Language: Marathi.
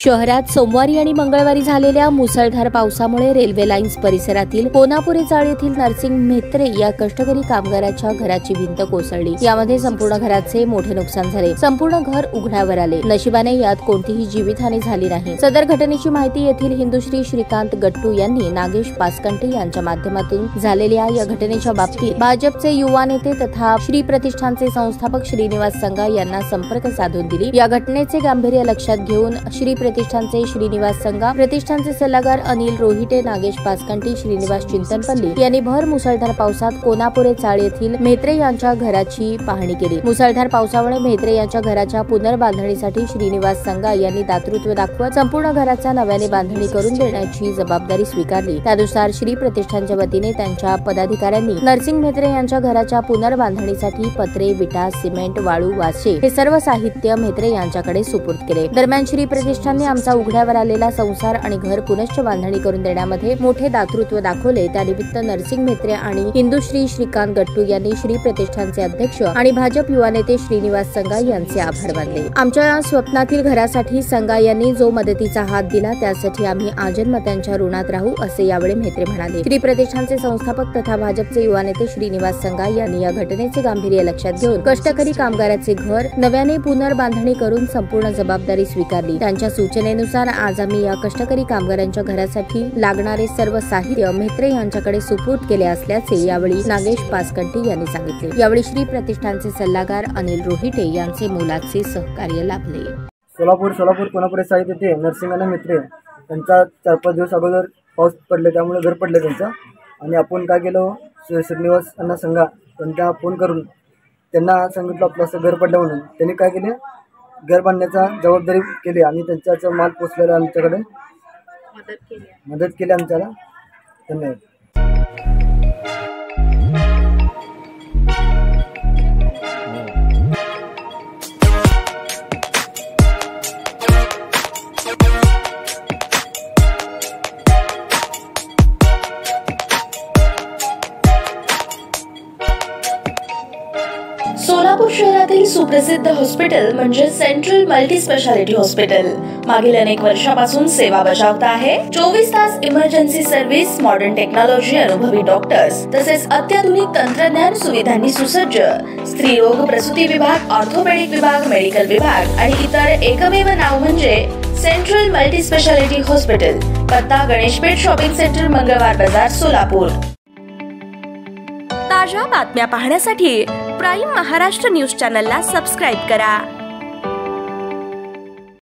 शहरात सोमवारी आणि मंगळवारी झालेल्या मुसळधार पावसामुळे रेल्वे लाईन्स परिसरातील कोनापुरे चाळ येथील नरसिंग म्हेत्रे या कष्टकरी कामगाराच्या घराची भिंत कोसळली। यामध्ये संपूर्ण घराचे मोठे नुकसान झाले। संपूर्ण घर उघड्यावर आले। नशिबाने यात कोणतीही जीवितहानी झाली नाही। सदर घटनेची माहिती येथील हिंदुश्री श्रीकांत गट्टू यांनी नागेश पासकंटे यांच्या माध्यमातून झालेल्या या घटनेच्या बाबतीत भाजपचे युवा नेते तथा श्री प्रतिष्ठानचे संस्थापक श्रीनिवास संगा यांना संपर्क साधून दिली। या घटनेचे गांभीर्य लक्षात घेऊन श्री प्रतिष्ठानचे श्रीनिवास संगा, प्रतिष्ठानचे सल्लागार अनिल रोहिटे, नागेश पासकंटे, श्रीनिवास चिंतनपल्ली यांनी भर मुसळधार पावसात कोनापुरे चाळ येथील म्हेत्रे यांच्या घराची पाहणी केली। मुसळधार पावसामुळे म्हेत्रे यांच्या घराच्या पुनर्बांधणीसाठी श्रीनिवास संगा यांनी दातृत्व दाखवत संपूर्ण घराचा नव्याने बांधणी करून देण्याची जबाबदारी स्वीकारली। त्यानुसार श्री प्रतिष्ठानच्या वतीने त्यांच्या पदाधिकाऱ्यांनी नरसिंग म्हेत्रे यांच्या घराच्या पुनर्बांधणीसाठी पत्रे, विटा, सिमेंट, वाळू, वासे हे सर्व साहित्य म्हेत्रे यांच्याकडे सुपूर्द केले। दरम्यान श्री प्रतिष्ठानने आमचा उघड्यावर आलेला संसार आणि घर पुनश्च बांधणी करून देण्यामध्ये मोठे दातृत्व दाखवले। त्यानिमित्त नरसिंग म्हेत्रे आणि हिंदुश्री श्रीकांत गट्टू यांनी श्री प्रतिष्ठानचे अध्यक्ष आणि भाजप युवा नेते श्रीनिवास संगा यांचे आभार मानले। आमच्या स्वप्नातील घरासाठी संगा यांनी जो मदतीचा हात दिला त्यासाठी आम्ही आजन्म त्यांच्या ऋणात राहू, असे यावेळी म्हेत्रे म्हणाले। श्री प्रतिष्ठानचे संस्थापक तथा भाजपचे युवा नेते श्रीनिवास संगा यांनी या घटनेचे गांभीर्य लक्षात घेऊन कष्टकरी कामगाराचे घर नव्याने पुनर्बांधणी करून संपूर्ण जबाबदारी स्वीकारली। त्यांच्या सूचनेनुसार आज आम्ही या कष्टकरी कामगारांच्या घरासाठी लागणारे सर्व साहित्य म्हेत्रे यांच्याकडे सुपूर्द केले असल्याचे यावेळी नागेश पासकंटे यांनी सांगितले। यावेळी श्री प्रतिष्ठानचे सल्लागार अनिल रोहिटे यांचे मोलाचे सहकार्य लाभले। सोलापूर कोनापुरे चाळ येथे नरसिंग म्हेत्रे त्यांचा 4-5 दिवस अगोदर पाऊस पडले, त्यामुळे घर पडले त्यांचं। आणि आपण काय केलं, श्रीनिवास अण्णा संगा त्यांना फोन करून त्यांना सांगितलं आपलं असं घर पडलं म्हणून। त्यांनी काय केले, घर बांधण्याचा जबाबदारी केली आणि त्यांचा माल पोचलेला आमच्याकडे मदत केली आमच्याला। धन्यवाद। सोलापूर शहरातील सुप्रसिद्ध हॉस्पिटल म्हणजे सेंट्रल मल्टी स्पेशालिटी हॉस्पिटल मागील अनेक वर्षापासून सेवा बजावत आहे। 24 तास इमर्जन्सी सर्व्हिस, मॉडर्न टेक्नॉलॉजी, अनुभवी डॉक्टर्स तसेच अत्याधुनिक तंत्रज्ञान सुविधांनी सुसज्ज स्त्रीरोग प्रसूती विभाग, ऑर्थोपेडिक विभाग, मेडिकल विभाग आणि इतर एकमेव नाव म्हणजे सेंट्रल मल्टी स्पेशालिटी हॉस्पिटल। पत्ता गणेशपेठ शॉपिंग सेंटर, मंगळवार बाजार, सोलापूर। ताज्या बातम्या पाहण्यासाठी प्राईम महाराष्ट्र न्यूज चॅनलला सबस्क्राईब करा।